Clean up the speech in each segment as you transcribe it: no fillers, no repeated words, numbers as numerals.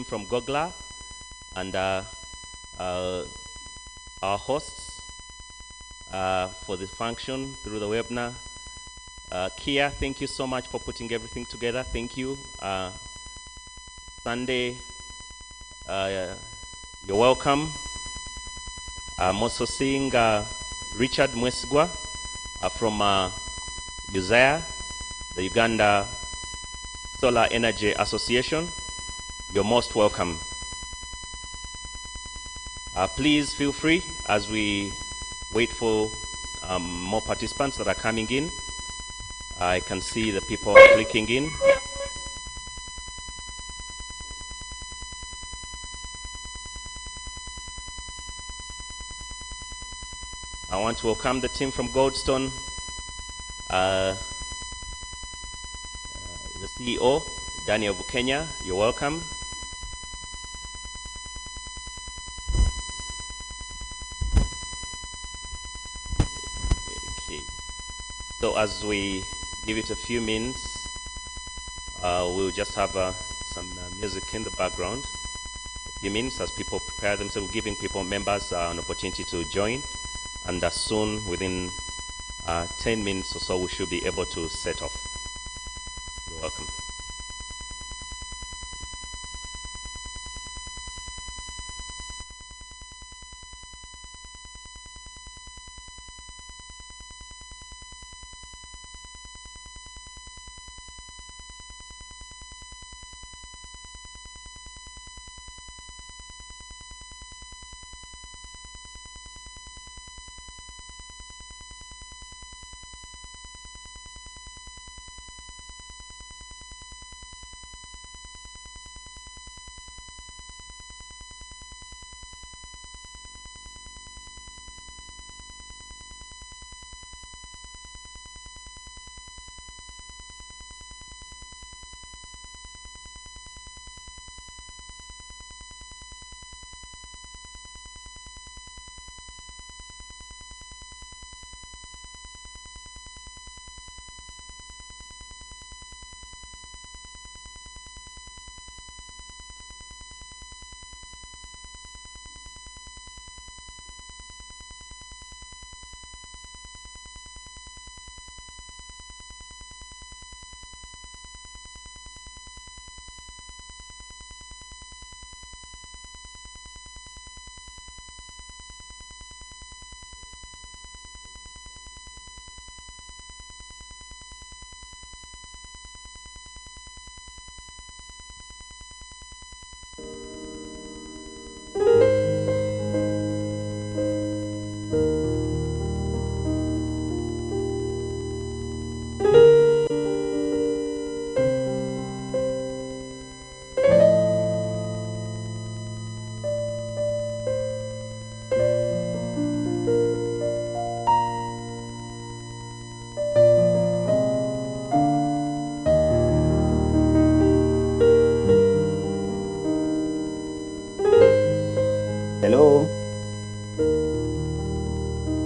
from Gogla and our hosts for the function through the webinar. Kia, thank you so much for putting everything together. Thank you. Sunday, you're welcome. I'm also seeing Richard Mwesigwa from USAIA, the Uganda Solar Energy Association. You're most welcome. Please feel free as we wait for more participants that are coming in. I can see the people are clicking in. I want to welcome the team from Goldstone, the CEO, Daniel Bukenya, you're welcome. Okay. So as we give it a few minutes, we'll just have some music in the background. A few minutes as people prepare themselves, giving members an opportunity to join. And soon, within 10 minutes or so, we should be able to set off. You're welcome.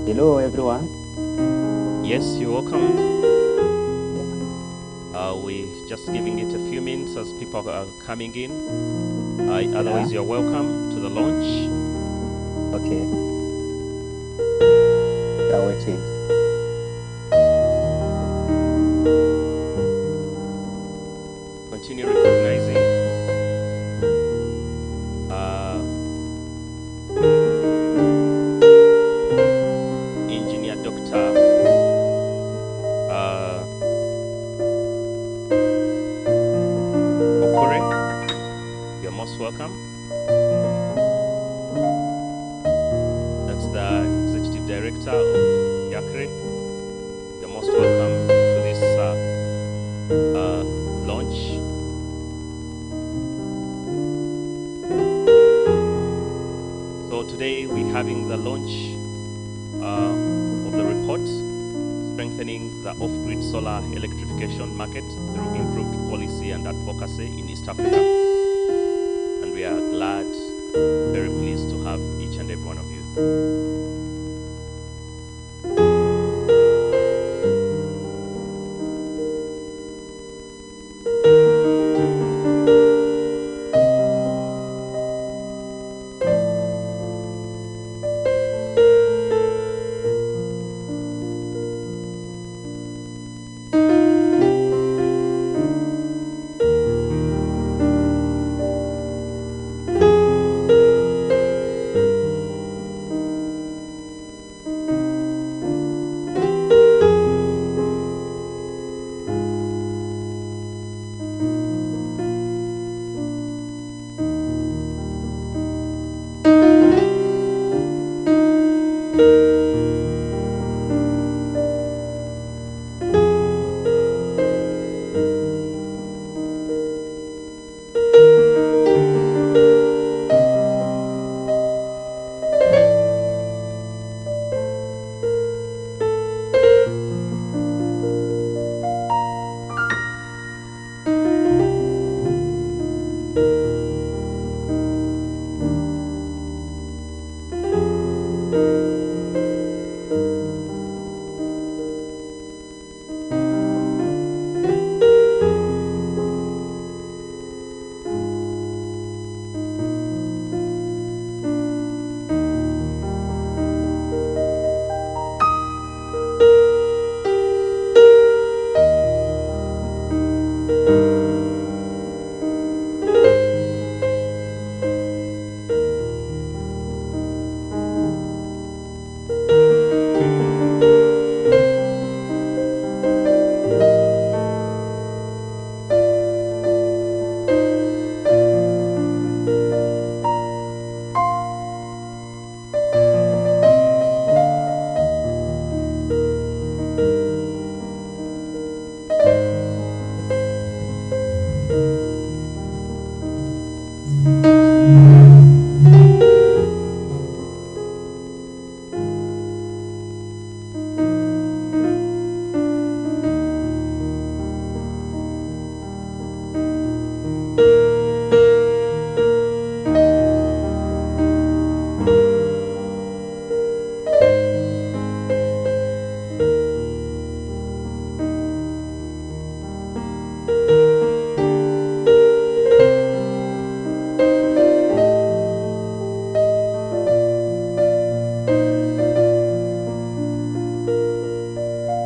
Hello, everyone. Yes, you're welcome. We're just giving it a few minutes as people are coming in. Otherwise, you're welcome to the launch. Okay. We're waiting. Continue recognizing Engineer Dr. Okure. You're most welcome. That's the Executive Director of Yakre. You're most welcome to this launch. So today we're having the launch of the report, strengthening the off-grid solar electrification market through improved policy and advocacy in East Africa. And we are glad, very pleased to have each and every one of you.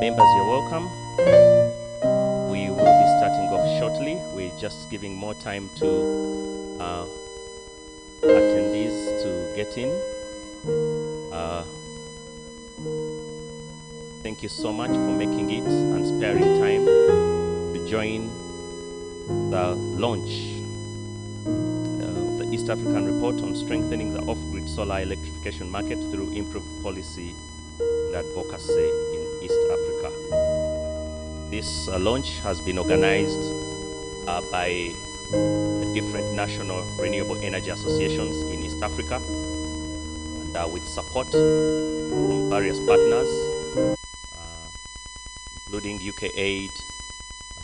Members, you're welcome. We will be starting off shortly. We're just giving more time to attendees to get in. Thank you so much for making it and sparing time to join the launch of the East African Report on strengthening the off-grid solar electrification market through improved policy and advocacy in East Africa. This launch has been organized by the different national renewable energy associations in East Africa, and with support from various partners, including UK Aid,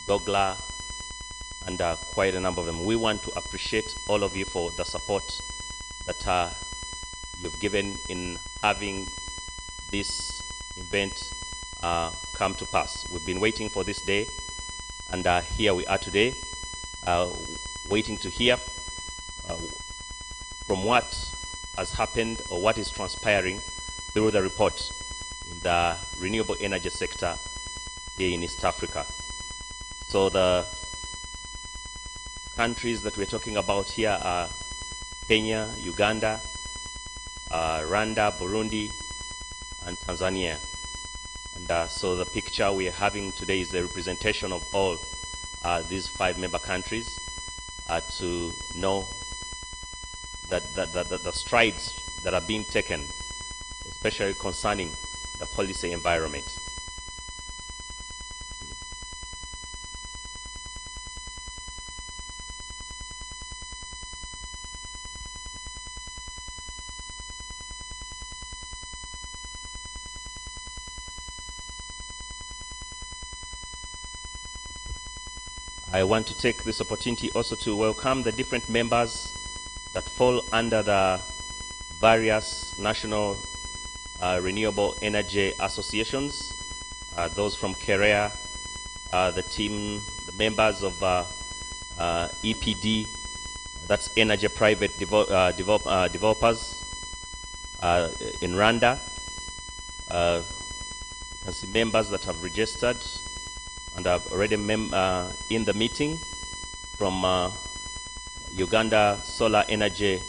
Gogla, and quite a number of them. We want to appreciate all of you for the support that you've given in having this event come to pass. We've been waiting for this day, and here we are today, waiting to hear from what has happened or what is transpiring through the report in the renewable energy sector here in East Africa. So the countries that we're talking about here are Kenya, Uganda, Rwanda, Burundi, and Tanzania. And so the picture we are having today is the representation of all these 5 member countries to know that the strides that are being taken, especially concerning the policy environment. I want to take this opportunity also to welcome the different members that fall under the various national renewable energy associations, those from Korea, the members of EPD, that's Energy Private Developers in Rwanda. You can see members that have registered and are already in the meeting from Uganda Solar Energy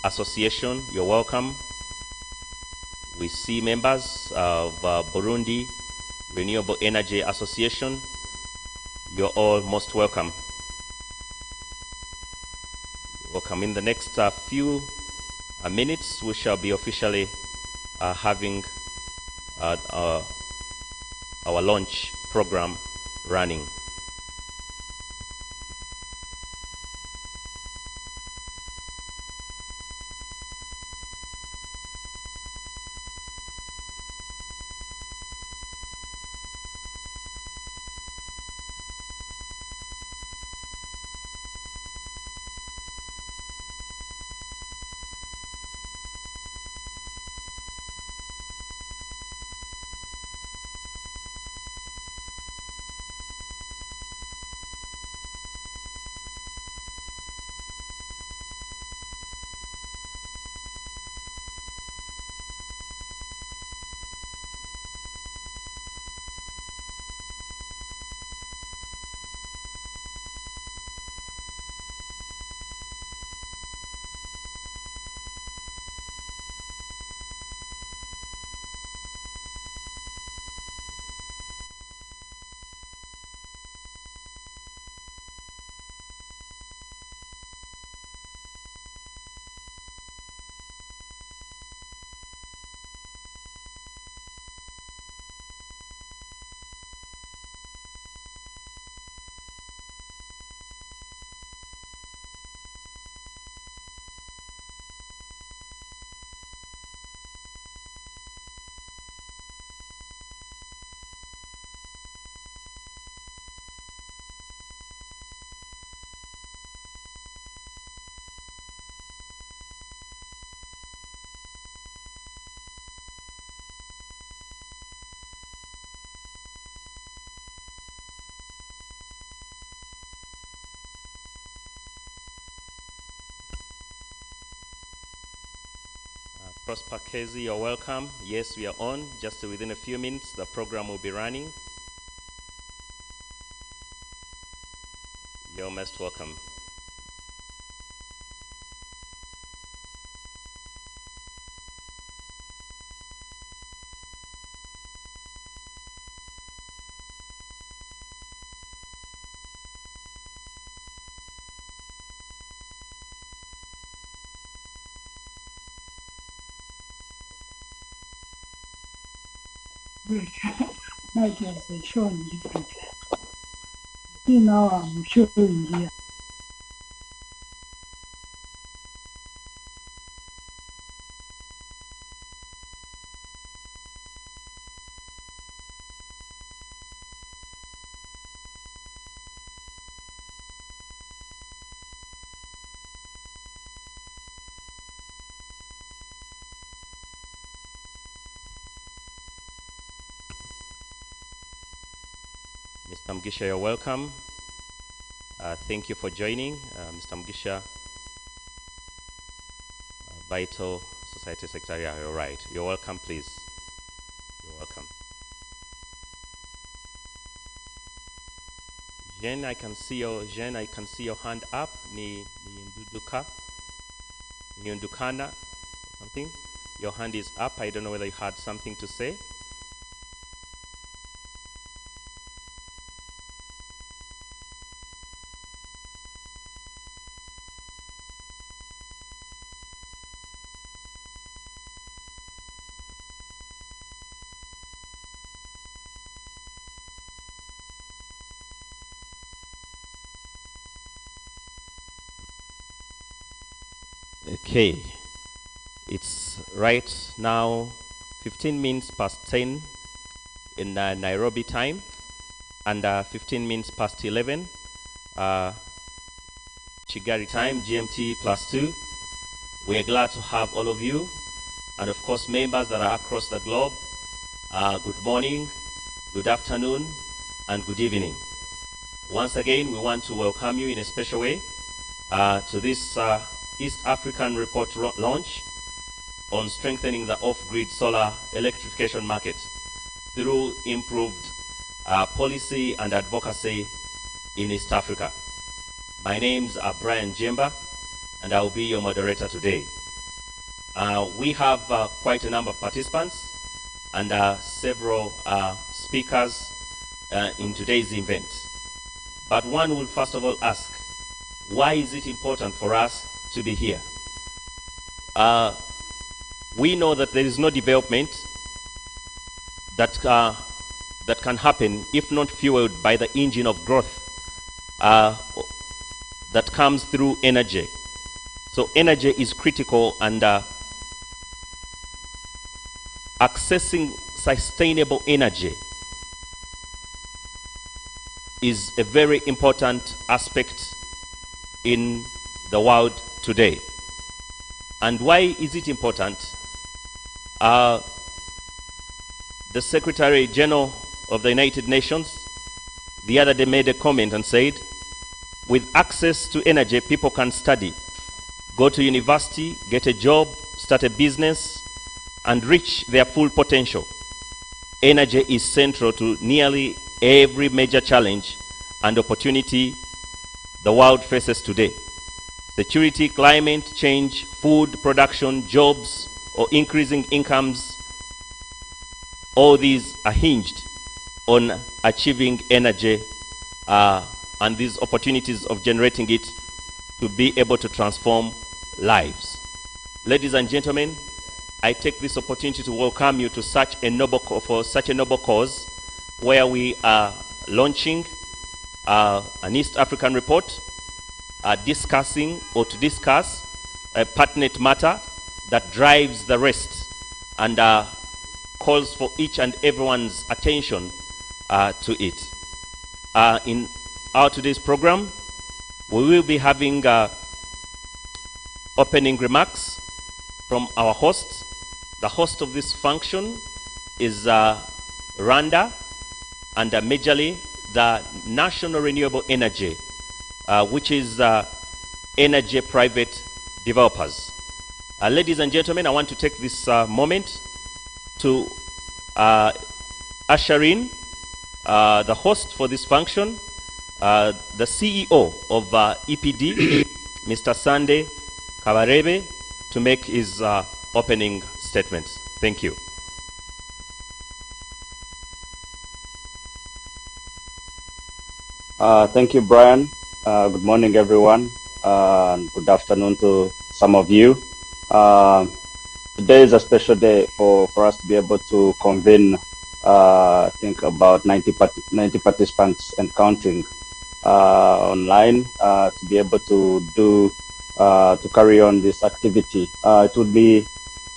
Association. You're welcome. We see members of Burundi Renewable Energy Association. You're all most welcome. Welcome. In the next few minutes, we shall be officially having our launch program running. Prosper Kezi, you're welcome. Yes, we are on. Just within a few minutes, the program will be running. You're most welcome. Not just showing differently. See, now I'm showing here. Mr. Mgisha, you're welcome. Thank you for joining. Mr. Mgisha, Vital Society Secretary, you're right. You're welcome, please. You're welcome. Jen, I can see your hand up. Ni Ndukana, something. Your hand is up. I don't know whether you had something to say. Okay, it's right now 15 minutes past 10 in Nairobi time, and 15 minutes past 11 Chigari time, GMT +2. We're glad to have all of you, and of course members that are across the globe. Good morning, good afternoon, and good evening. Once again, we want to welcome you in a special way to this East African report launch on strengthening the off-grid solar electrification market through improved policy and advocacy in East Africa. My name's Brian Jemba, and I'll be your moderator today. We have quite a number of participants and several speakers in today's event. But one will first of all ask, why is it important for us to be here? We know that there is no development that can happen if not fueled by the engine of growth that comes through energy. So energy is critical, and accessing sustainable energy is a very important aspect in the world today. And why is it important? The Secretary General of the United Nations the other day made a comment and said, with access to energy, people can study, go to university, get a job, start a business, and reach their full potential. Energy is central to nearly every major challenge and opportunity the world faces today. Security, climate change, food production, jobs, or increasing incomes, all these are hinged on achieving energy and these opportunities of generating it to be able to transform lives. Ladies and gentlemen, I take this opportunity to welcome you to such a noble cause, where we are launching an East African report discussing or to discuss a pertinent matter that drives the rest and calls for each and everyone's attention to it. In our today's program, we will be having opening remarks from our hosts. The host of this function is Rwanda, and majorly the National Renewable Energy, which is energy private developers. Ladies and gentlemen, I want to take this moment to usher in the host for this function, the CEO of EPD, Mr. Sunday Kabarebe, to make his opening statements. Thank you. Thank you, Brian. Good morning, everyone, and good afternoon to some of you. Today is a special day for us to be able to convene, I think, about 90 participants and counting online to be able to carry on this activity. It would be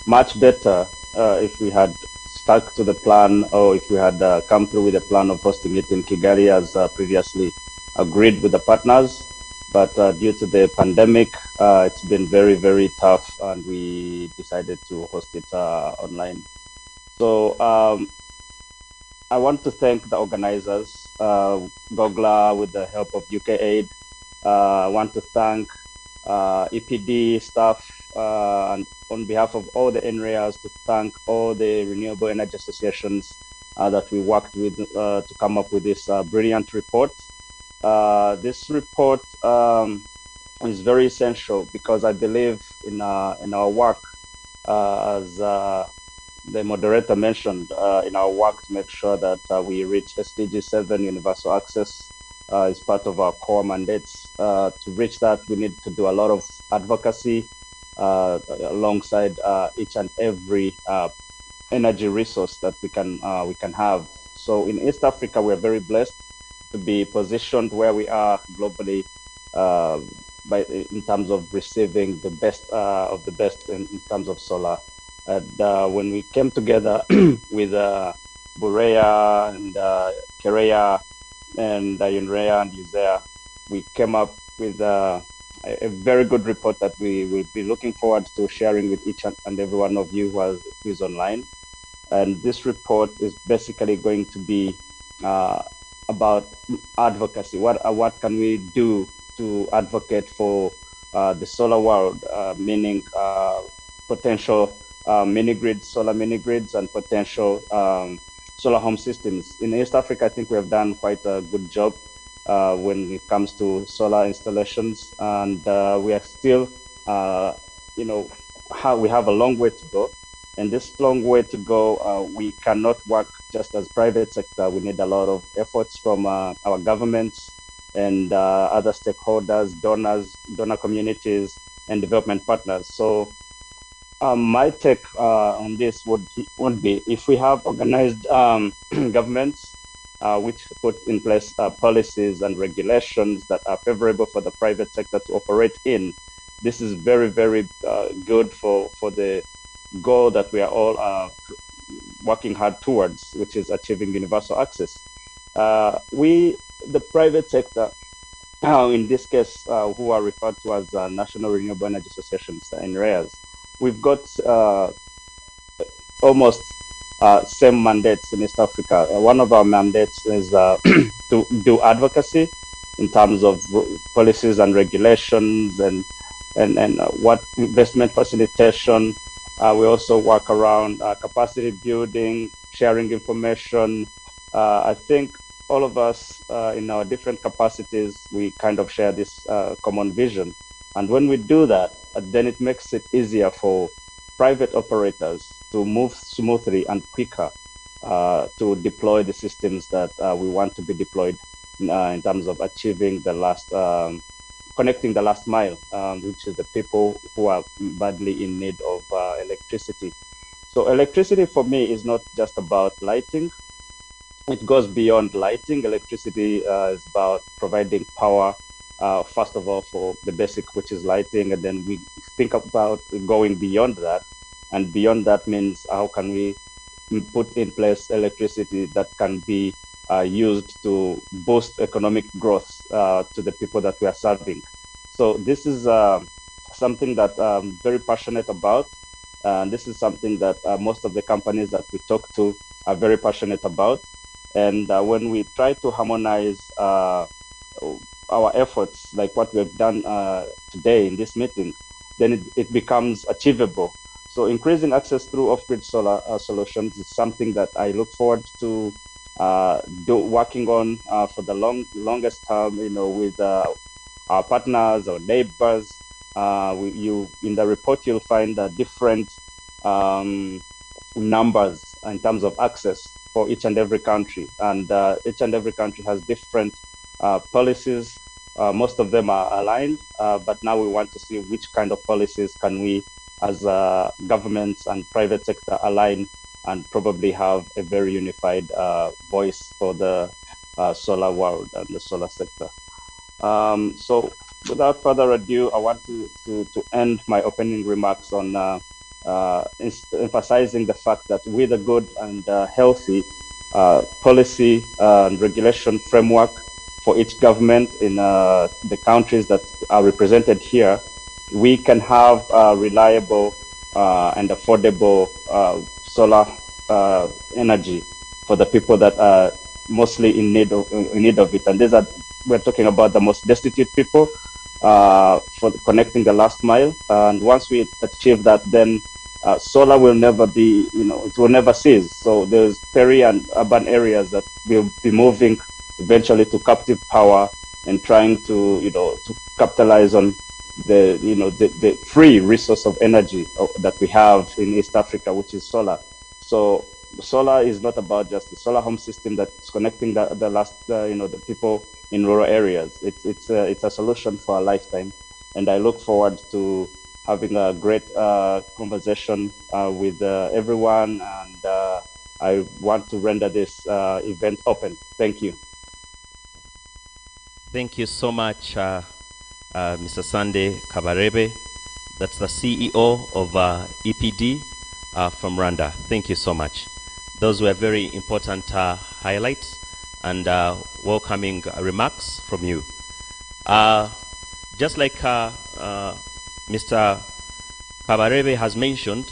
much better if we had stuck to the plan, or if we had come through with a plan of hosting it in Kigali as previously agreed with the partners. But due to the pandemic, it's been very, very tough, and we decided to host it online. So I want to thank the organizers, Gogla with the help of UK Aid. I want to thank EPD staff, and on behalf of all the NREAs, to thank all the renewable energy associations that we worked with to come up with this brilliant report. This report is very essential because I believe in our work, as the moderator mentioned, in our work to make sure that we reach SDG 7 universal access is part of our core mandates. To reach that, we need to do a lot of advocacy alongside each and every energy resource that we can have. So in East Africa, we're very blessed to be positioned where we are globally, in terms of receiving the best of the best in terms of solar. And when we came together with Burea and Kerea and Yunrea and Uzea, we came up with a very good report that we will be looking forward to sharing with each and every one of you who is online. And this report is basically going to be about advocacy. What can we do to advocate for the solar world, meaning potential solar mini grids, and potential solar home systems. In East Africa, I think we have done quite a good job when it comes to solar installations, and we are still, we have a long way to go. And this long way to go, we cannot work just as private sector. We need a lot of efforts from our governments and other stakeholders, donor communities, and development partners. So My take on this would be if we have organized governments which put in place policies and regulations that are favorable for the private sector to operate in. This is very, very good for the goal that we are all working hard towards, which is achieving universal access. The private sector, in this case, who are referred to as National Renewable Energy Associations in REAs, we've got almost same mandates in East Africa. One of our mandates is to do advocacy in terms of policies and regulations and what investment facilitation. We also work around capacity building, sharing information. I think all of us in our different capacities, we kind of share this common vision. And when we do that, then it makes it easier for private operators to move smoothly and quicker to deploy the systems that we want to be deployed in terms of achieving the last, connecting the last mile, which is the people who are badly in need of electricity. So electricity for me is not just about lighting. It goes beyond lighting. Electricity is about providing power, first of all, for the basic, which is lighting, and then we think about going beyond that. And beyond that means how can we put in place electricity that can be used to boost economic growth to the people that we are serving. So this is something that I'm very passionate about. And this is something that most of the companies that we talk to are very passionate about. And when we try to harmonize our efforts, like what we've done today in this meeting, then it becomes achievable. So increasing access through off-grid solar solutions is something that I look forward to working on for the longest term, with our partners or neighbors. In the report, you'll find different numbers in terms of access for each and every country. And each and every country has different policies. Most of them are aligned, but now we want to see which kind of policies can we, as governments and private sector, align and probably have a very unified voice for the solar world and the solar sector. So without further ado, I want to end my opening remarks on emphasizing the fact that with a good and healthy policy and regulation framework for each government in the countries that are represented here, we can have reliable and affordable solar energy for the people that are mostly in need of it. And we're talking about the most destitute people for connecting the last mile. And once we achieve that, then solar will never be, it will never cease. So there's peri and urban areas that will be moving eventually to captive power and trying to, to capitalize on the free resource of energy that we have in East Africa, which is solar. So solar is not about just the solar home system that's connecting the people in rural areas. It's a solution for a lifetime, and I look forward to having a great conversation with everyone, and I want to render this event open. Thank you. Thank you so much, Mr. Sunday Kabarebe. That's the CEO of EPD from Rwanda. Thank you so much. Those were very important highlights and welcoming remarks from you. Just like Mr. Kabarebe has mentioned,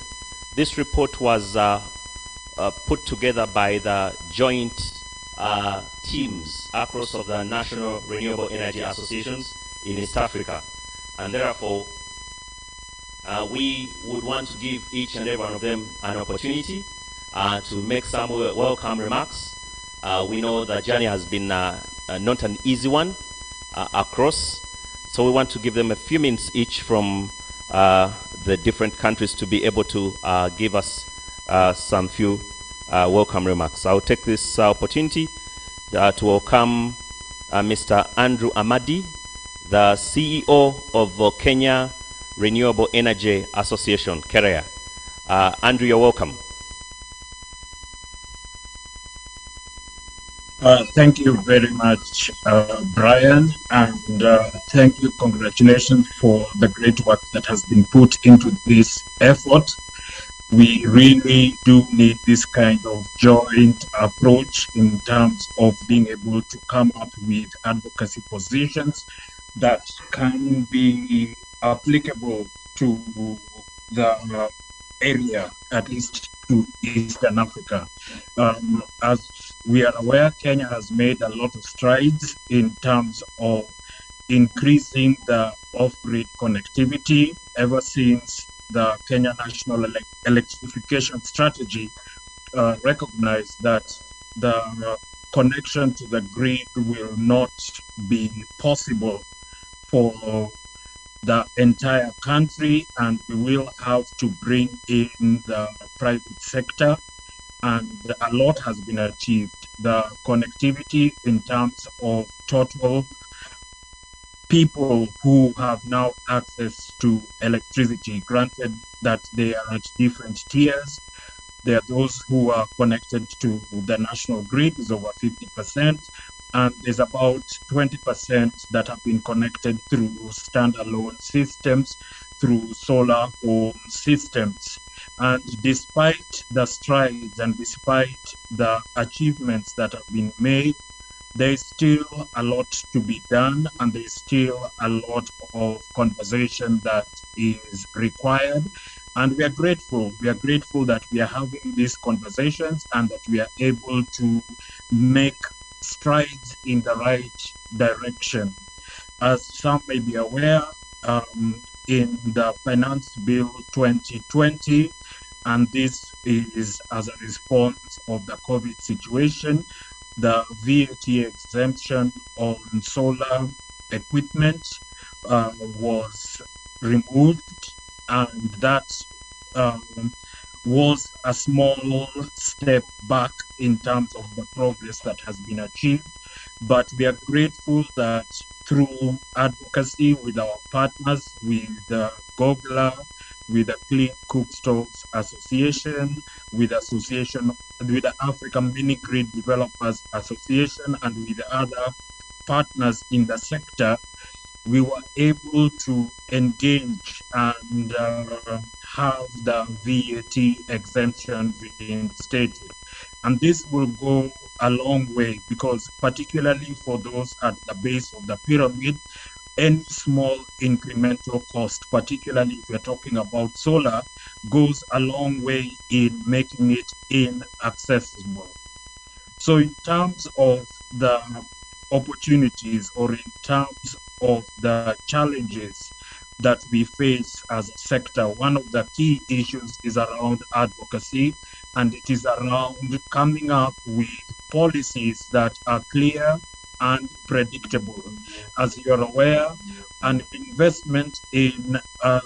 this report was put together by the joint teams across of the National Renewable Energy Associations in East Africa. And therefore, we would want to give each and every one of them an opportunity to make some welcome remarks. We know the journey has been not an easy one across, so we want to give them a few minutes each from the different countries to be able to give us some few welcome remarks. I'll take this opportunity to welcome Mr. Andrew Amadi, the CEO of Kenya Renewable Energy Association, KEREA. Andrew, you're welcome. Thank you very much, Brian, and thank you. Congratulations for the great work that has been put into this effort. We really do need this kind of joint approach in terms of being able to come up with advocacy positions that can be applicable to the area, at least to Eastern Africa. As we are aware, Kenya has made a lot of strides in terms of increasing the off-grid connectivity ever since the Kenya National Electrification Strategy recognized that the connection to the grid will not be possible for the entire country, and we will have to bring in the private sector, and a lot has been achieved. The connectivity in terms of total people who have now access to electricity, granted that they are at different tiers. There are those who are connected to the national grid, is over 50%, and there's about 20% that have been connected through standalone systems, through solar home systems. And despite the strides and despite the achievements that have been made, there is still a lot to be done, and there is still a lot of conversation that is required. And we are grateful. We are grateful that we are having these conversations and that we are able to make strides in the right direction. As some may be aware, in the Finance Bill 2020, and this is as a response of the COVID situation, the VAT exemption on solar equipment was removed, and that was a small step back in terms of the progress that has been achieved. But we are grateful that through advocacy with our partners, with Gogla, with the Clean Cookstoves Association, with the African Mini Grid Developers Association, and with other partners in the sector, we were able to engage and have the VAT exemption reinstated. And this will go a long way, because particularly for those at the base of the pyramid, any small incremental cost, particularly if we're talking about solar, goes a long way in making it inaccessible. So in terms of the opportunities, or in terms of the challenges that we face as a sector, one of the key issues is around advocacy, and it is around coming up with policies that are clear and predictable. As you're aware, an investment in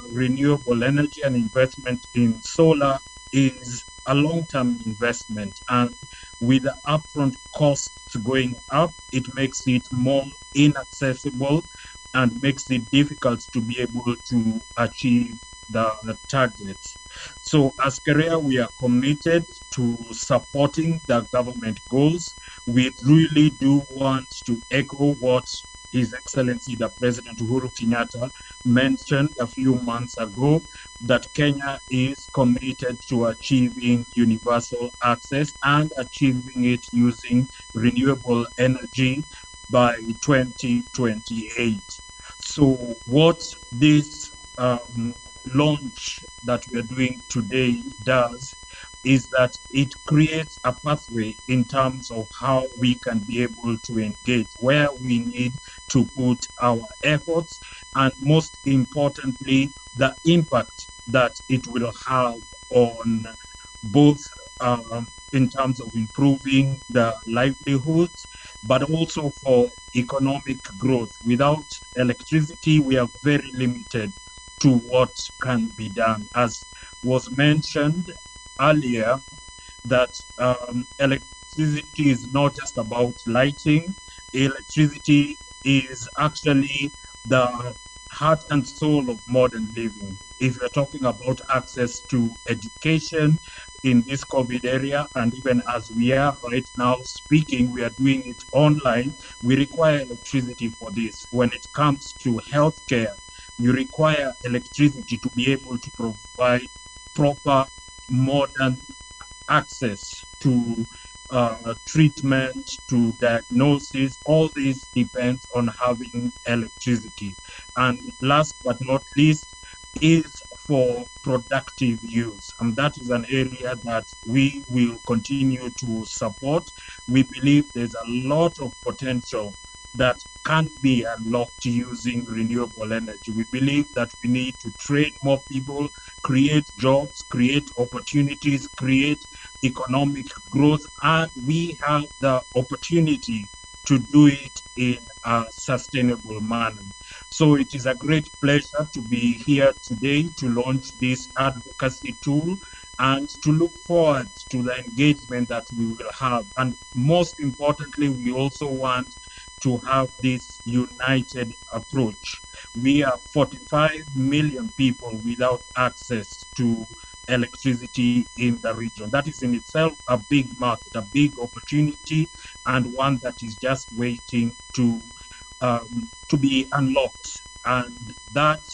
renewable energy, an investment in solar, is a long-term investment, and with the upfront costs going up, it makes it more inaccessible and makes it difficult to be able to achieve the targets. So as Korea, we are committed to supporting the government goals. We really do want to echo what His Excellency the President Uhuru Kenyatta mentioned a few months ago, that Kenya is committed to achieving universal access and achieving it using renewable energy by 2028. So what this launch that we are doing today does is that it creates a pathway in terms of how we can be able to engage, where we need to put our efforts, and most importantly, the impact that it will have on both in terms of improving the livelihoods, but also for economic growth. Without electricity, we are very limited to what can be done. As was mentioned earlier, that electricity is not just about lighting. Electricity is actually the heart and soul of modern living. If you're talking about access to education in this COVID area, and even as we are right now speaking, we are doing it online, we require electricity for this. When it comes to healthcare, you require electricity to be able to provide proper modern access to treatment, to diagnosis. All this depends on having electricity. And last but not least is for productive use. And that is an area that we will continue to support. We believe there's a lot of potential that can be unlocked using renewable energy. We believe that we need to train more people, create jobs, create opportunities, create economic growth, and we have the opportunity to do it in a sustainable manner. So it is a great pleasure to be here today to launch this advocacy tool and to look forward to the engagement that we will have. And most importantly, we also want to have this united approach. We are 45 million people without access to electricity in the region. That is in itself a big market, a big opportunity, and one that is just waiting to be unlocked. And that,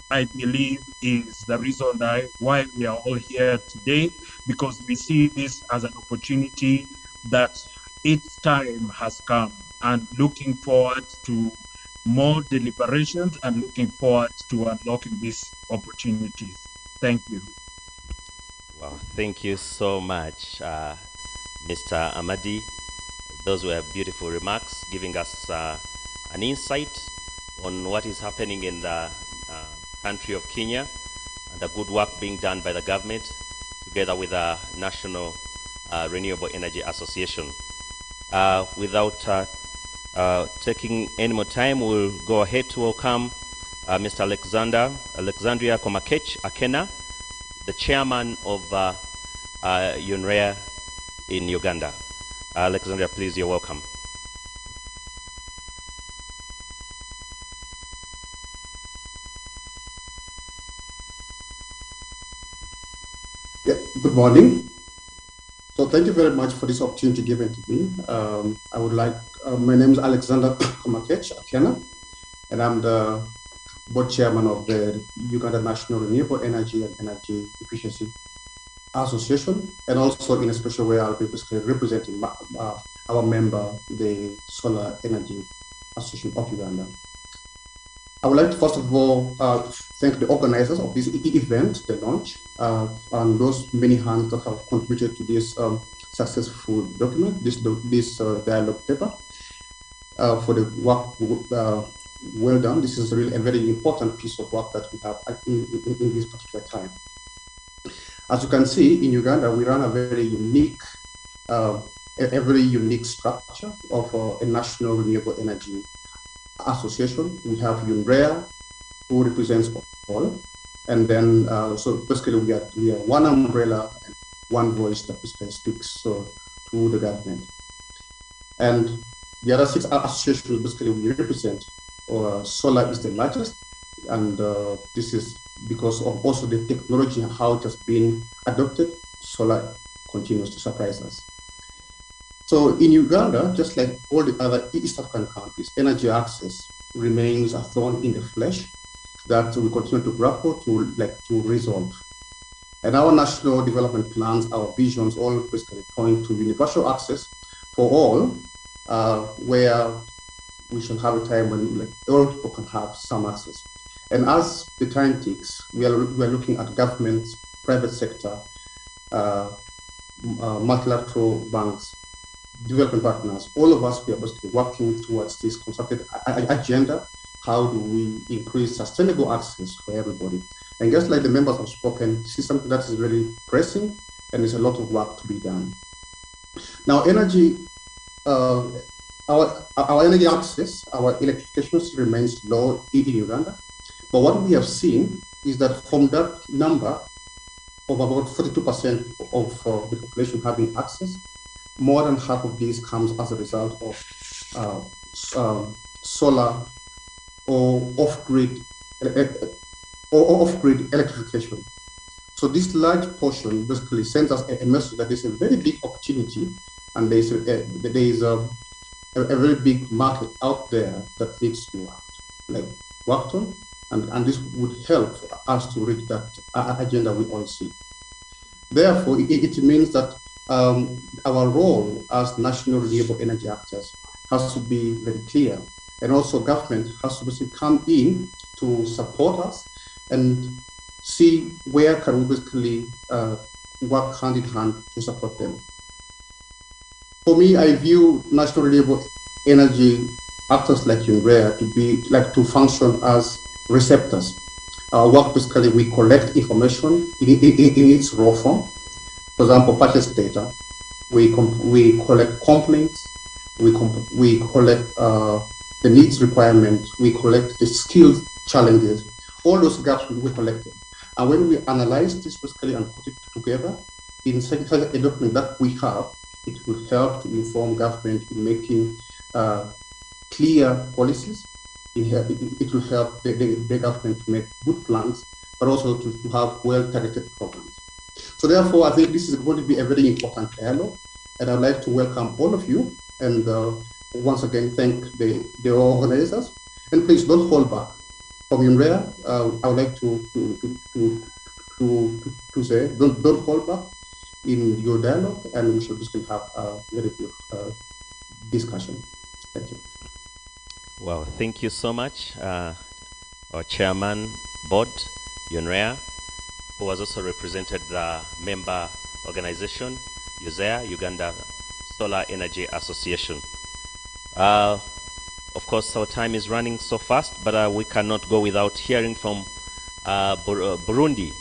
I believe, is the reason why we are all here today, because we see this as an opportunity that its time has come, and looking forward to more deliberations and looking forward to unlocking these opportunities. Thank you. Well, thank you so much, Mr. Amadi. Those were beautiful remarks, giving us an insight on what is happening in the country of Kenya and the good work being done by the government together with the National Renewable Energy Association. Without taking any more time, we'll go ahead to welcome Mr. Alexandria Komakech Akena, the chairman of UNREA in Uganda. Alexandria, please, you're welcome. Yeah, good morning. So thank you very much for this opportunity given to me. I would like, my name is Alexander Komakech Akena, and I'm the board chairman of the Uganda National Renewable Energy and Energy Efficiency Association, and also in a special way I'll be basically representing our member, the Solar Energy Association of Uganda. I would like to first of all thank the organizers of this event, the launch, and those many hands that have contributed to this successful document, this dialogue paper, for the work well done. This is really a very important piece of work that we have in this particular time. As you can see, in Uganda, we run a very unique, structure of a national renewable energy association. We have UNREA, who represents all, and then so basically we are one umbrella and one voice that basically speaks to the government. And the other 6 associations basically we represent. Solar is the largest, and this is because of also the technology and how it has been adopted. Solar continues to surprise us. So in Uganda, just like all the other East African countries, energy access remains a thorn in the flesh that we continue to grapple to resolve. And our national development plans, our visions, all basically point to universal access for all, where we shall have a time when all people can have some access. And as the time ticks, we are looking at governments, private sector, multilateral banks, development partners. All of us, we are basically working towards this concerted agenda. How do we increase sustainable access for everybody? And just like the members have spoken, this is something that is very pressing, and there's a lot of work to be done. Now, energy, our energy access, our electrification remains low in Uganda. But what we have seen is that from that number of about 42% of the population having access, more than half of these comes as a result of solar or off-grid electrification. So this large portion basically sends us a message that there's a very big opportunity, and there is a very big market out there that needs to be worked on, and this would help us to reach that agenda we all see. Therefore, it means that our role as national renewable energy actors has to be very clear, and also government has to basically come in to support us and see where can we basically work hand in hand to support them. For me, I view national renewable energy actors like UNREA to function as receptors. Our work basically, we collect information in its raw form. For example, purchase data. We collect complaints. We collect the needs requirements. We collect the skills challenges. All those gaps we collect them. And when we analyze this basically and put it together in such a document that we have, it will help to inform government in making clear policies. It will help the government to make good plans, but also to have well-targeted programs. So therefore, I think this is going to be a very important dialogue, and I'd like to welcome all of you, and once again, thank the organizers. And please don't hold back. From UNREA, I would like to say, don't hold back in your dialogue, and we should basically have a very good discussion. Thank you. Well, thank you so much, our chairman board, UNREA, who has also represented the member organization, USEA, Uganda Solar Energy Association. Of course, our time is running so fast, but we cannot go without hearing from Burundi.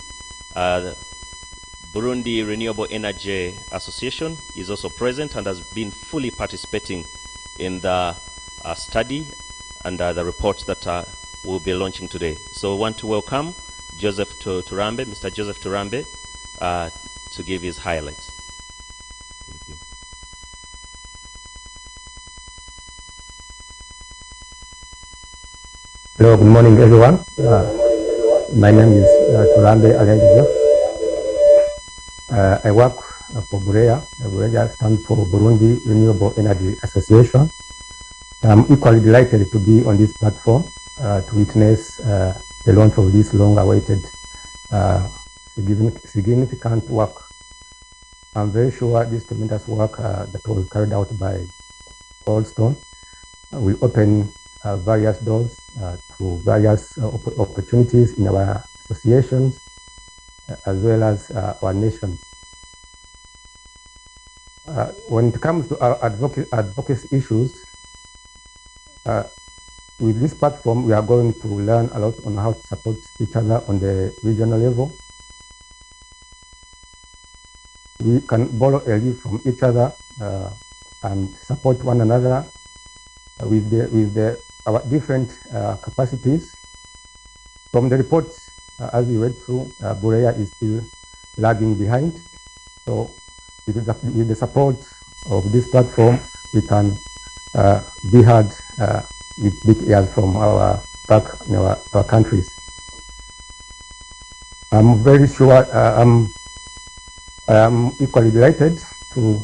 Burundi Renewable Energy Association is also present and has been fully participating in the study and the report that we'll be launching today. So I want to welcome Joseph Turambe, Mr. Joseph Turambe, to give his highlights. Thank you. Hello, good morning, everyone. My name is Turambe Alenjo. I work for BUREA. BUREA stands for Burundi Renewable Energy Association. I'm equally delighted to be on this platform to witness the launch of this long-awaited significant work. I'm very sure this tremendous work that was carried out by Goldstone will open various doors to various opportunities in our associations as well as our nations. When it comes to our advocacy issues, with this platform, we are going to learn a lot on how to support each other on the regional level. We can borrow a lead from each other and support one another with our different capacities. From the reports, as we read through, BUREA is still lagging behind. So with the support of this platform, we can be heard with big ears from our back in our countries. I'm very sure I am equally delighted to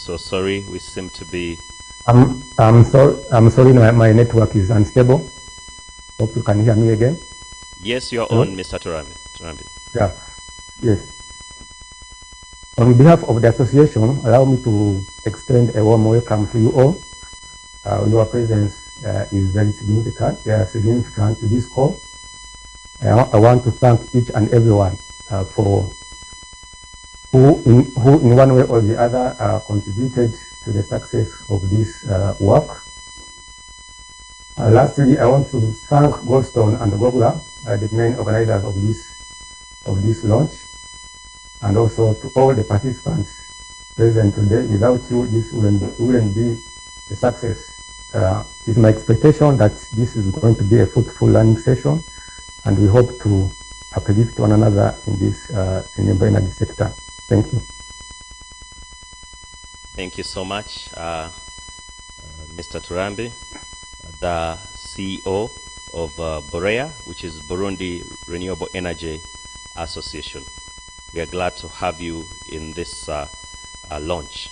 So sorry, we seem to be. I'm sorry, my network is unstable. Hope you can hear me again. Yes, you're on, Mr. Turambe. Yeah, yes. On behalf of the association, allow me to extend a warm welcome to you all. Your presence is very significant. Significant to this call. I want to thank each and everyone for who in one way or the other contributed to the success of this work. Lastly, I want to thank Goldstone and Gogla, the main organizers of this launch, and also to all the participants present today. Without you, this wouldn't be a success. it is my expectation that this is going to be a fruitful learning session, and we hope to uplift one another in this renewable energy sector. Thank you. Thank you so much, Mr. Turambi, the CEO of Borea, which is Burundi Renewable Energy Association. We are glad to have you in this launch.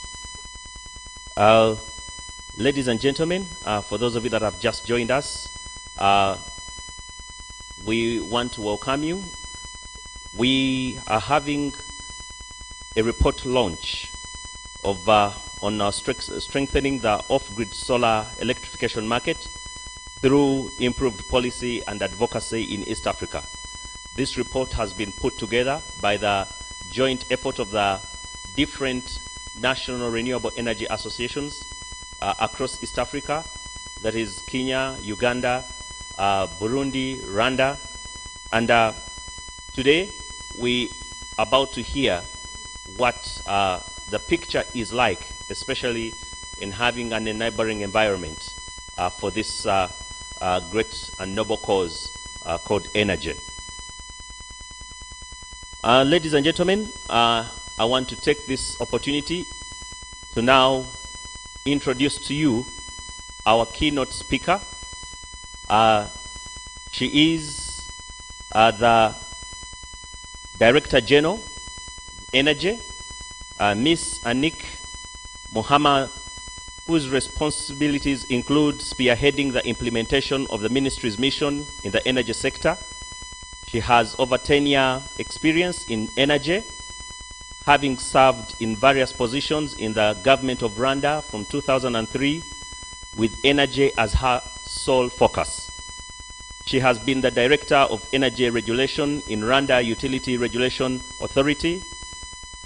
Ladies and gentlemen, for those of you that have just joined us, we want to welcome you. We are having a report launch of on strengthening the off-grid solar electrification market through improved policy and advocacy in East Africa. This report has been put together by the joint effort of the different national renewable energy associations across East Africa, that is Kenya, Uganda, Burundi, Rwanda, and today we are about to hear what the picture is like, especially in having an neighboring environment for this great and noble cause called energy. Ladies and gentlemen, I want to take this opportunity to now introduce to you our keynote speaker. She is the Director General Energy, Miss Anik Muhammad, whose responsibilities include spearheading the implementation of the ministry's mission in the energy sector. She has over 10-year experience in energy, having served in various positions in the government of Rwanda from 2003, with energy as her sole focus. She has been the Director of Energy Regulation in Rwanda Utility Regulation Authority,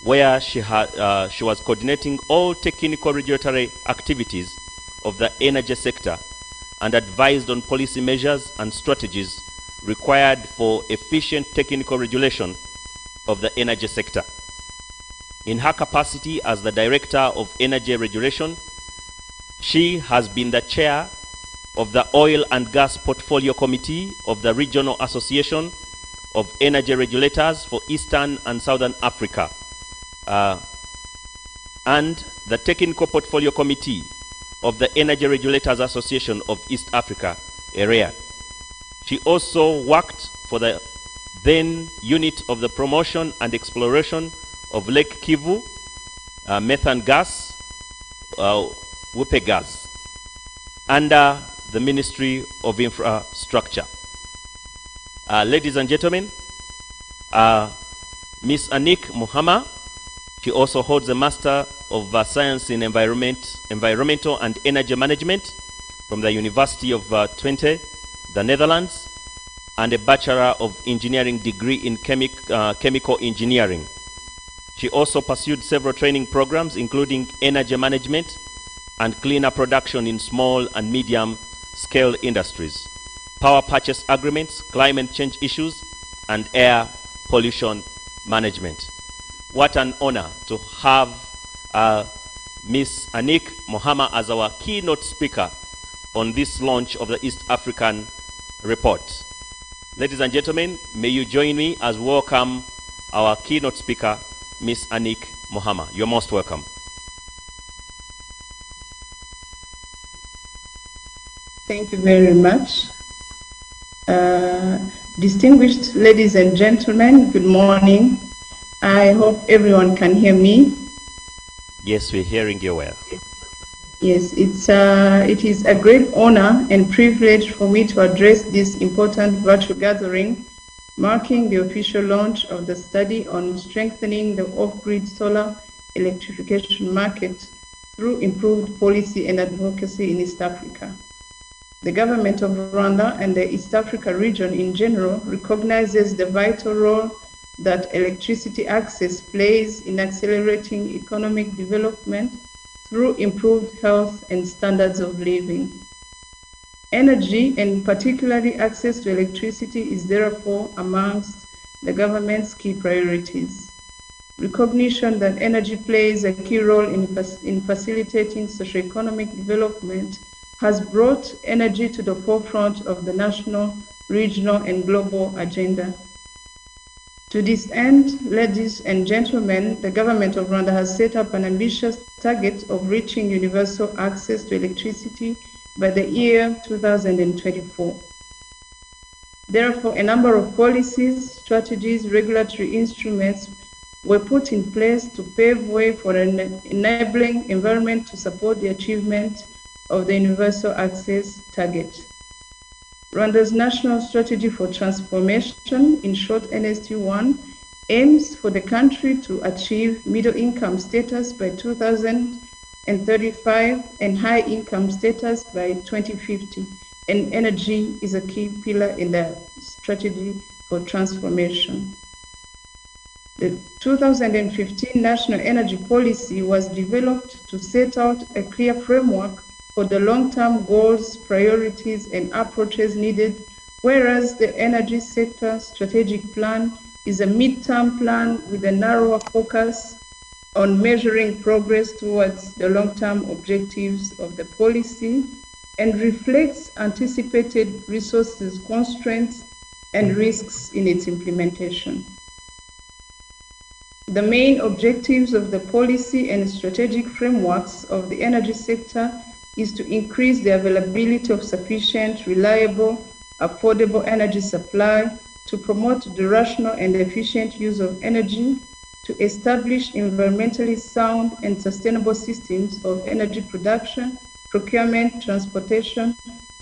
where she was coordinating all technical regulatory activities of the energy sector and advised on policy measures and strategies required for efficient technical regulation of the energy sector. In her capacity as the Director of Energy Regulation, she has been the chair of the Oil and Gas Portfolio Committee of the Regional Association of Energy Regulators for Eastern and Southern Africa, and the Technical Portfolio Committee of the Energy Regulators Association of East Africa, area. She also worked for the then unit of the promotion and exploration of Lake Kivu, methane gas, Wupe gas, under the Ministry of Infrastructure. Ladies and gentlemen, Ms. Anik Muhammad, she also holds a Master of Science in Environmental and Energy Management from the University of Twente, the Netherlands, and a Bachelor of Engineering degree in Chemical Engineering. She also pursued several training programs, including energy management and cleaner production in small and medium-scale industries, power purchase agreements, climate change issues, and air pollution management. What an honor to have Ms. Anik Muhammad as our keynote speaker on this launch of the East African Report. Ladies and gentlemen, may you join me as we welcome our keynote speaker, Ms. Anik Muhammad. You're most welcome. Thank you very much. Distinguished ladies and gentlemen, good morning. I hope everyone can hear me. Yes, we're hearing you well. Yes, it is a great honor and privilege for me to address this important virtual gathering, marking the official launch of the study on strengthening the off-grid solar electrification market through improved policy and advocacy in East Africa. The government of Rwanda and the East Africa region in general recognizes the vital role that electricity access plays in accelerating economic development through improved health and standards of living. Energy, and particularly access to electricity, is therefore amongst the government's key priorities. Recognition that energy plays a key role in facilitating socioeconomic development has brought energy to the forefront of the national, regional, and global agenda. To this end, ladies and gentlemen, the government of Rwanda has set up an ambitious target of reaching universal access to electricity by the year 2024. Therefore, a number of policies, strategies, regulatory instruments were put in place to pave way for an enabling environment to support the achievement of the universal access target. Rwanda's National Strategy for Transformation, in short NST1, aims for the country to achieve middle income status by 2035 and high income status by 2050. And energy is a key pillar in the strategy for transformation. The 2015 National Energy Policy was developed to set out a clear framework for the long-term goals, priorities, and approaches needed, whereas the energy sector strategic plan is a mid-term plan with a narrower focus on measuring progress towards the long-term objectives of the policy and reflects anticipated resources constraints and risks in its implementation. The main objectives of the policy and strategic frameworks of the energy sector is to increase the availability of sufficient, reliable, affordable energy supply, to promote the rational and efficient use of energy, to establish environmentally sound and sustainable systems of energy production, procurement, transportation,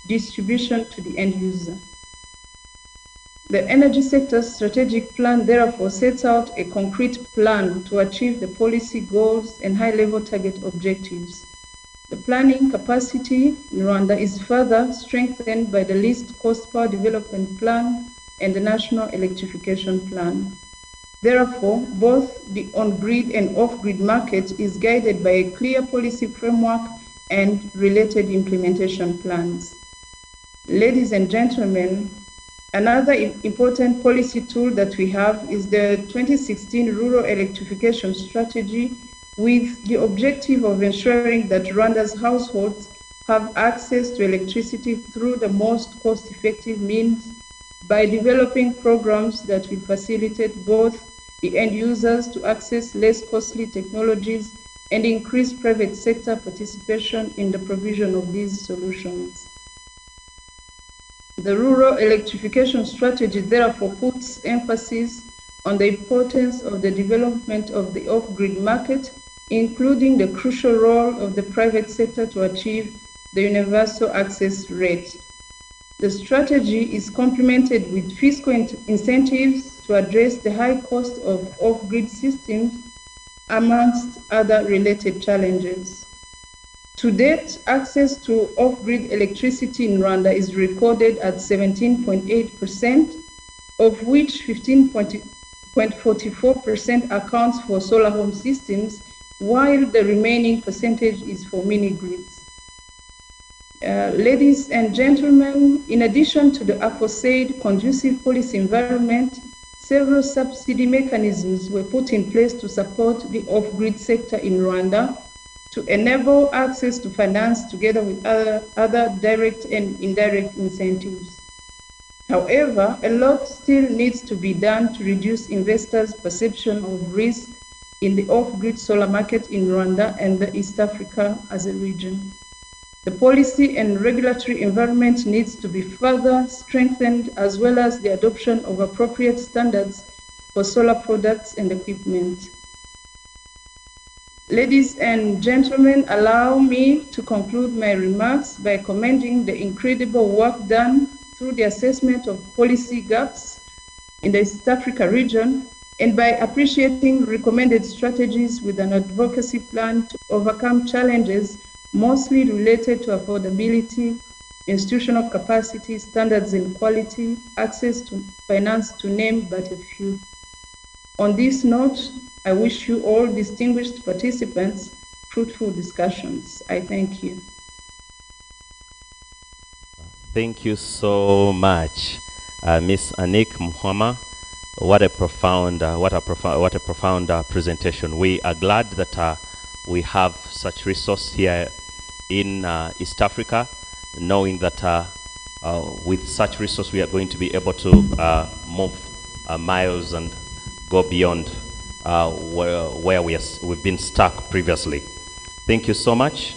distribution to the end user. The energy sector's strategic plan therefore sets out a concrete plan to achieve the policy goals and high-level target objectives. The planning capacity in Rwanda is further strengthened by the Least Cost Power Development Plan and the National Electrification Plan. Therefore, both the on-grid and off-grid market is guided by a clear policy framework and related implementation plans. Ladies and gentlemen, another important policy tool that we have is the 2016 Rural Electrification Strategy, with the objective of ensuring that Rwanda's households have access to electricity through the most cost-effective means by developing programs that will facilitate both the end users to access less costly technologies and increase private sector participation in the provision of these solutions. The Rural Electrification Strategy therefore puts emphasis on the importance of the development of the off-grid market, including the crucial role of the private sector to achieve the universal access rate. The strategy is complemented with fiscal incentives to address the high cost of off-grid systems, amongst other related challenges. To date, access to off-grid electricity in Rwanda is recorded at 17.8%, of which 15.44% accounts for solar home systems, while the remaining percentage is for mini-grids. Ladies and gentlemen, in addition to the aforesaid conducive policy environment, several subsidy mechanisms were put in place to support the off-grid sector in Rwanda to enable access to finance together with other direct and indirect incentives. However, a lot still needs to be done to reduce investors' perception of risk in the off-grid solar market in Rwanda and the East Africa as a region. The policy and regulatory environment needs to be further strengthened, as well as the adoption of appropriate standards for solar products and equipment. Ladies and gentlemen, allow me to conclude my remarks by commending the incredible work done through the assessment of policy gaps in the East Africa region, and by appreciating recommended strategies with an advocacy plan to overcome challenges mostly related to affordability, institutional capacity, standards and quality, access to finance, to name but a few. On this note, I wish you all distinguished participants fruitful discussions. I thank you. Thank you so much, Ms. Anik Muhama. What a profound presentation. We are glad that we have such resource here in East Africa, knowing that with such resource we are going to be able to move miles and go beyond where we've been stuck previously. Thank you so much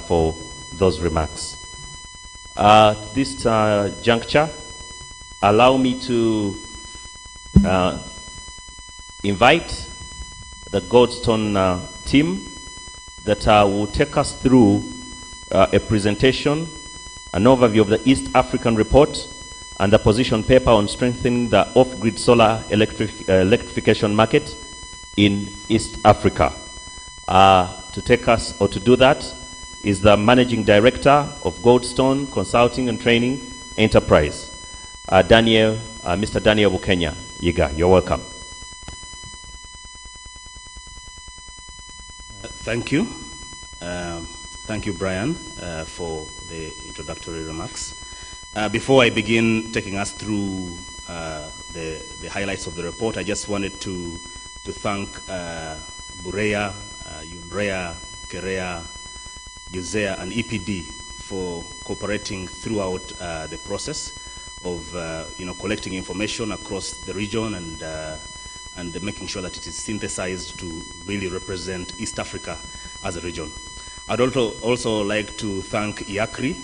for those remarks. This juncture, allow me to invite the Goldstone team that will take us through a presentation, an overview of the East African report and the position paper on strengthening the off-grid solar electrification market in East Africa. To take us, or to do that, is the Managing Director of Goldstone Consulting and Training Enterprise, Mr. Daniel Bukenya. Yiga, you're welcome. Thank you. Thank you, Brian, for the introductory remarks. Before I begin taking us through the highlights of the report, I just wanted to thank Burea, Yunrea, Kerea, USEA, and EPD for cooperating throughout the process of collecting information across the region and making sure that it is synthesized to really represent East Africa as a region. I'd also like to thank IACRI,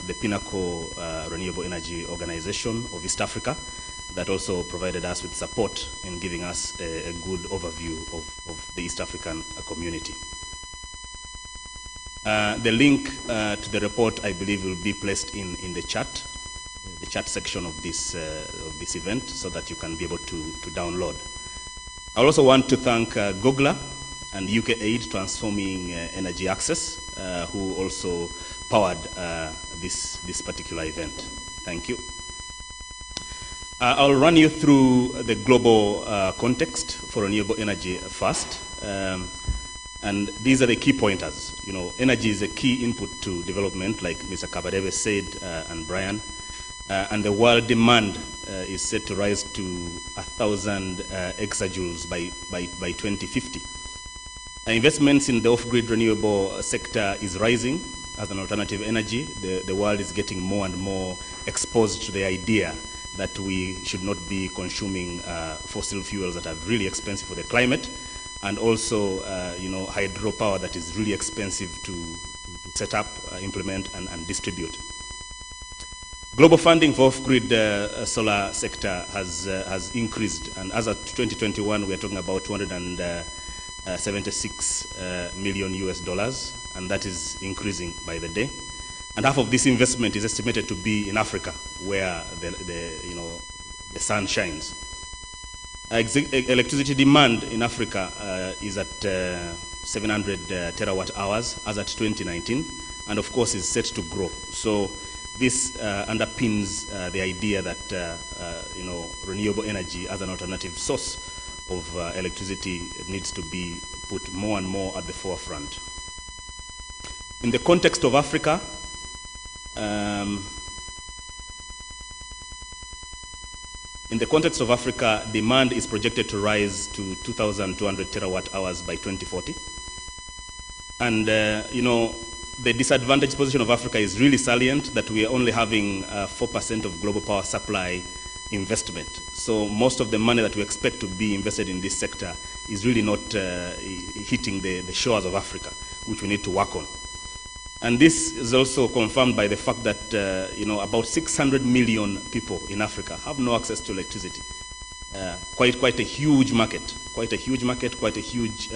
the Pinnacle Renewable Energy Organization of East Africa, that also provided us with support in giving us a good overview of the East African community. The link to the report, I believe, will be placed in the chat section of this event, so that you can be able to download. I also want to thank Gogla and UK Aid Transforming Energy Access, who also powered this particular event. Thank you. I'll run you through the global context for renewable energy first. And these are the key pointers. Energy is a key input to development, like Mr. Kabadebe said, and Brian. And the world demand is set to rise to 1,000 exajoules by 2050. Investments in the off-grid renewable sector is rising as an alternative energy. The world is getting more and more exposed to the idea that we should not be consuming fossil fuels that are really expensive for the climate, and also hydropower that is really expensive to set up, implement, and distribute. Global funding for off-grid solar sector has increased, and as of 2021, we are talking about 276 million US dollars, and that is increasing by the day. And half of this investment is estimated to be in Africa, where the sun shines. Electricity demand in Africa is at 700 terawatt hours as at 2019, and of course is set to grow. So this underpins the idea that renewable energy as an alternative source of electricity needs to be put more and more at the forefront. In the context of Africa, demand is projected to rise to 2,200 terawatt hours by 2040. And the disadvantaged position of Africa is really salient, that we are only having 4% of global power supply investment. So most of the money that we expect to be invested in this sector is really not hitting the shores of Africa, which we need to work on. And this is also confirmed by the fact that about 600 million people in Africa have no access to electricity. Quite a huge market, quite a huge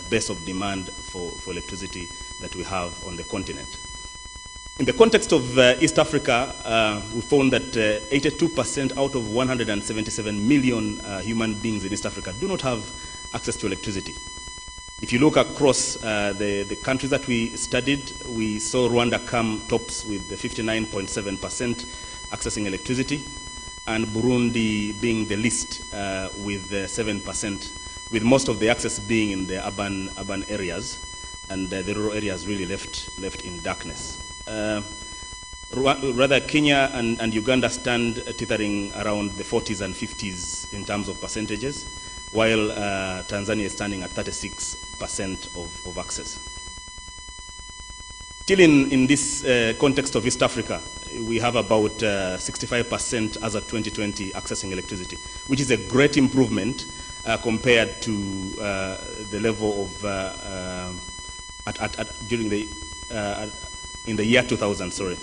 base of demand for electricity that we have on the continent. In the context of East Africa, we found that 82% out of 177 million human beings in East Africa do not have access to electricity. If you look across the countries that we studied, we saw Rwanda come tops with the 59.7% accessing electricity, and Burundi being the least with 7%, with most of the access being in the urban areas, and the rural areas really left in darkness. Rather, Kenya and Uganda stand tethering around the 40s and 50s in terms of percentages, while Tanzania is standing at 36% of access. Still in this context of East Africa, we have about 65% as of 2020 accessing electricity, which is a great improvement compared to the level of in the year 2000, sorry,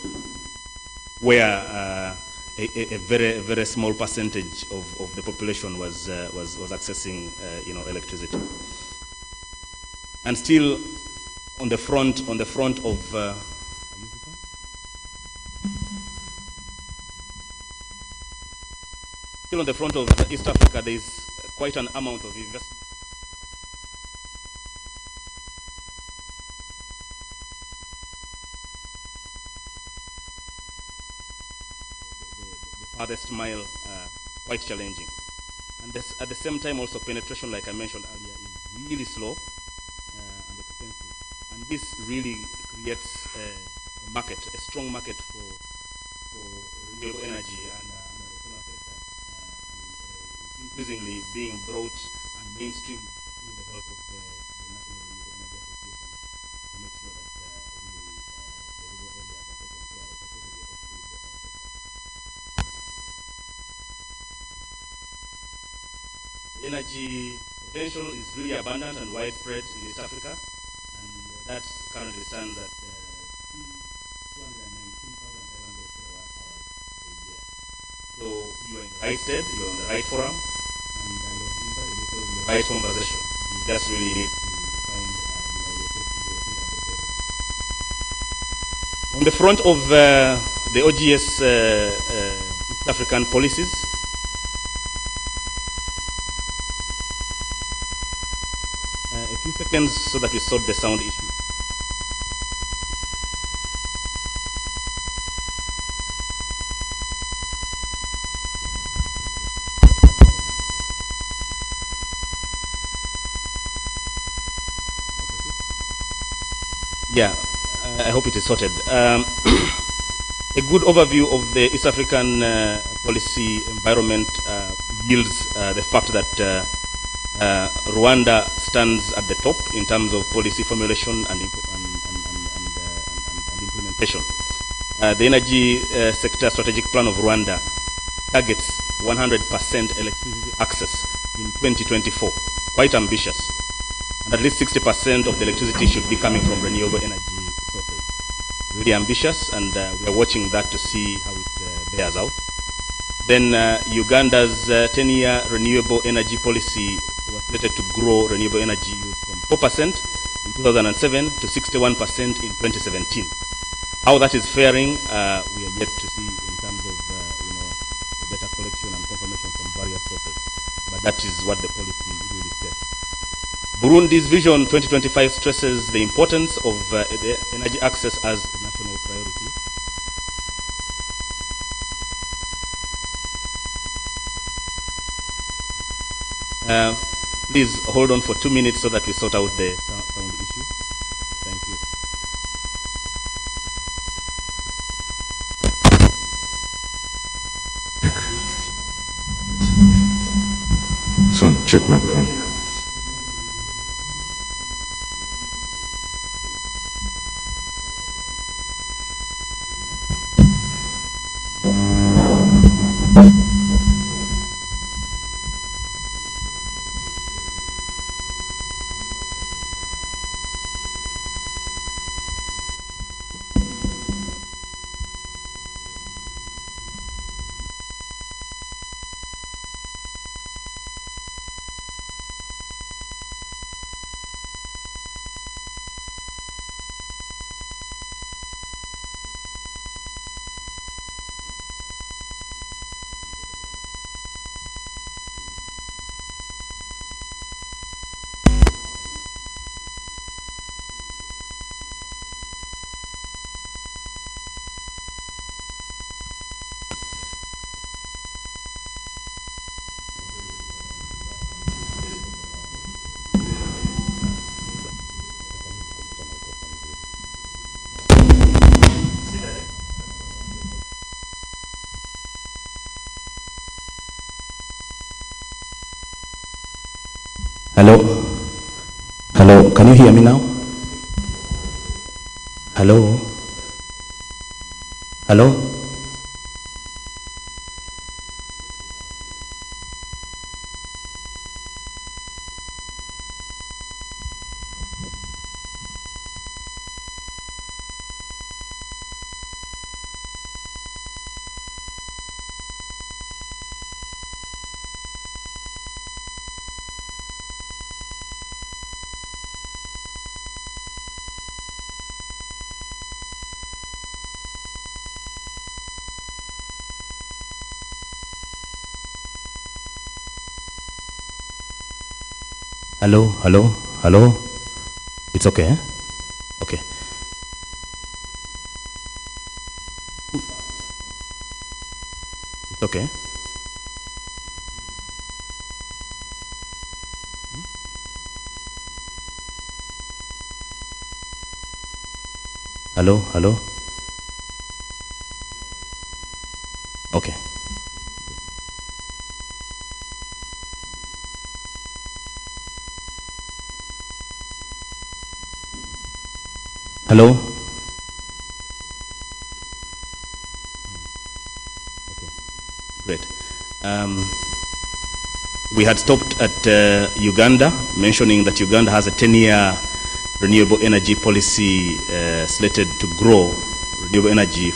where a very small percentage of the population was accessing electricity. And still on the front of still on the front of East Africa, there is quite an amount of investment. The farthest mile, quite challenging. And this, at the same time, also penetration, like I mentioned earlier, is really slow and expensive. And this really creates a market, a strong market for renewable energy and the solar sector, increasingly being brought and mainstreamed through the help of the National Renewable Energy Association to make sure that really the rural areas are taken care of, especially the off-grid sector. The energy potential is really abundant and widespread in East Africa, and that currently stands at 219,500 kilowatt hours a year. So you are in the right state, you are on the right forum, and you're in the right conversation. You just really need to find your feet at the table. On the front of the OGS East African policies, a few seconds so that we sort the sound issue. Yeah, I hope it is sorted. A good overview of the East African policy environment yields the fact that Rwanda stands at the top in terms of policy formulation and implementation. The energy sector strategic plan of Rwanda targets 100% electricity access in 2024. Quite ambitious. And at least 60% of the electricity should be coming from renewable energy sources. Really ambitious, and we are watching that to see how it bears out. Then Uganda's 10-year renewable energy policy was slated to grow renewable energy use from 4% in 2007 to 61% in 2017. How that is faring, we are yet to see in terms of data collection and confirmation from various sources. But that is what the policy really states. Burundi's Vision 2025 stresses the importance of the energy access as a national priority. Please hold on for 2 minutes so that we sort out the sound issue. Thank you. Son, check microphone. Hello? Hello, can you hear me now? Hello? Hello? Hello, hello, hello. It's okay, eh? Okay. It's okay. Hello, hello. Okay. Hello? Okay, great. We had stopped at Uganda, mentioning that Uganda has a 10-year renewable energy policy slated to grow renewable energy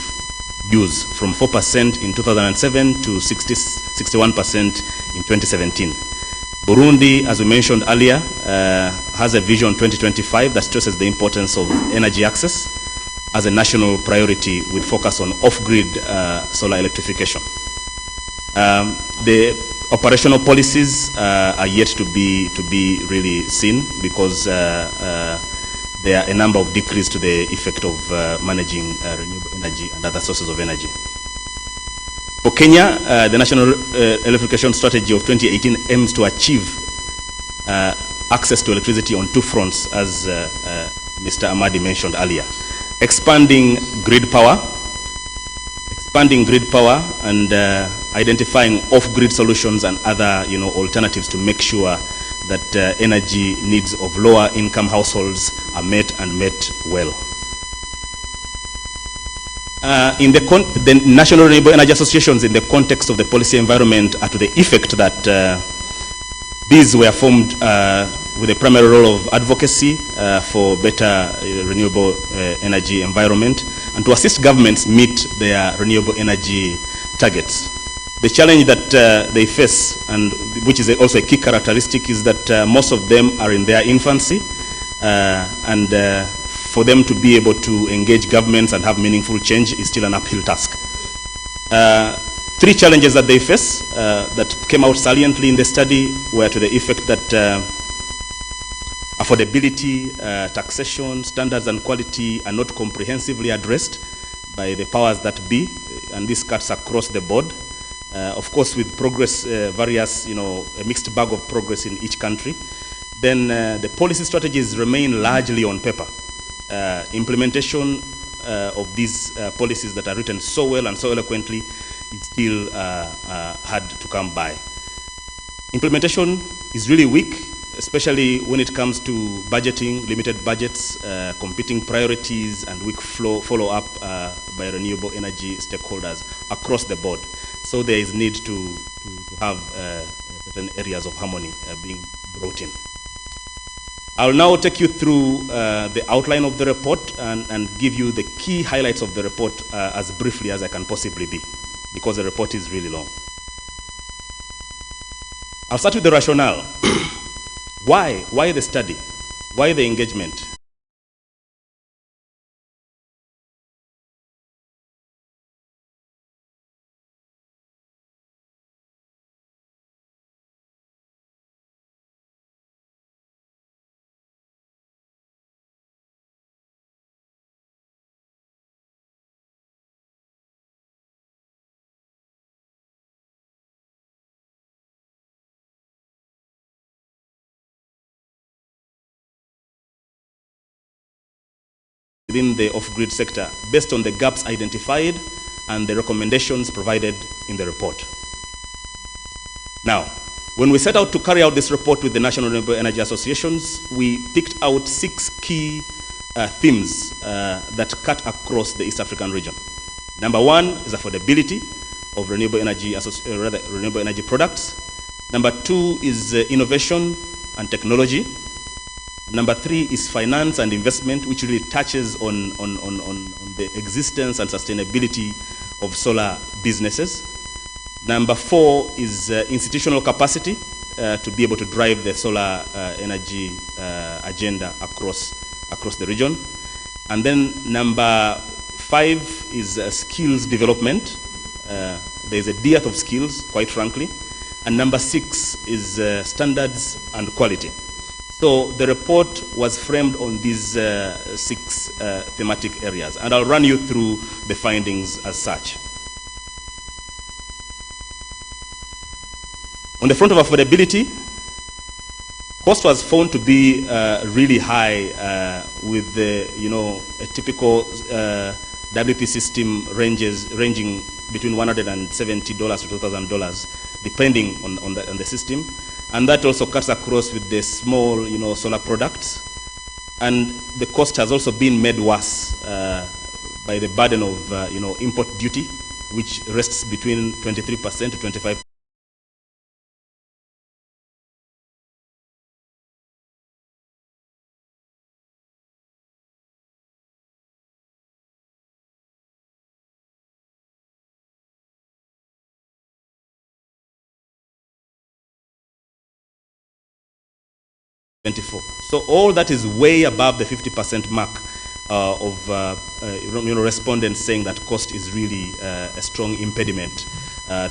use from 4% in 2007 to 61% in 2017. Burundi, as we mentioned earlier, has a vision 2025 that stresses the importance of energy access as a national priority with focus on off-grid solar electrification. The operational policies are yet to be really seen because there are a number of decrees to the effect of managing renewable energy and other sources of energy. For Kenya, the National Electrification Strategy of 2018 aims to achieve access to electricity on two fronts, as Mr. Amadi mentioned earlier. Expanding grid power and identifying off-grid solutions and other alternatives to make sure that energy needs of lower income households are met and met well. In the National Renewable Energy Associations, in the context of the policy environment, are to the effect that these were formed with a primary role of advocacy for better renewable energy environment and to assist governments meet their renewable energy targets. The challenge that they face, and which is also a key characteristic, is that most of them are in their infancy, and for them to be able to engage governments and have meaningful change is still an uphill task. Three challenges that they face that came out saliently in the study were to the effect that affordability, taxation, standards and quality are not comprehensively addressed by the powers that be, and this cuts across the board. Of course, with progress, various, a mixed bag of progress in each country, then the policy strategies remain largely on paper. Implementation of these policies that are written so well and so eloquently is still hard to come by. Implementation is really weak, especially when it comes to budgeting, limited budgets, competing priorities, and weak follow-up by renewable energy stakeholders across the board. So there is need to have certain areas of harmony being brought in. I'll now take you through the outline of the report and give you the key highlights of the report as briefly as I can possibly be, because the report is really long. I'll start with the rationale. Why the study? Why the engagement? Within the off-grid sector based on the gaps identified and the recommendations provided in the report. Now, when we set out to carry out this report with the National Renewable Energy Associations, we picked out 6 key themes that cut across the East African region. Number one is affordability of renewable energy products. Number two is innovation and technology. Number three is finance and investment, which really touches on the existence and sustainability of solar businesses. Number four is institutional capacity to be able to drive the solar energy agenda across the region. And then number five is skills development. There is a dearth of skills, quite frankly. And number six is standards and quality. So the report was framed on these six thematic areas, and I'll run you through the findings as such. On the front of affordability, cost was found to be really high with the, a typical WP system ranging between $170 to $2,000, depending on the system. And that also cuts across with the small, solar products. And the cost has also been made worse by the burden of, import duty, which rests between 23% to 25%. So all that is way above the 50% mark of respondents saying that cost is really a strong impediment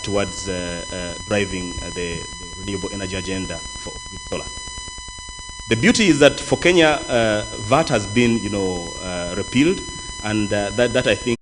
towards driving the renewable energy agenda with solar. The beauty is that for Kenya, VAT has been repealed, and that I think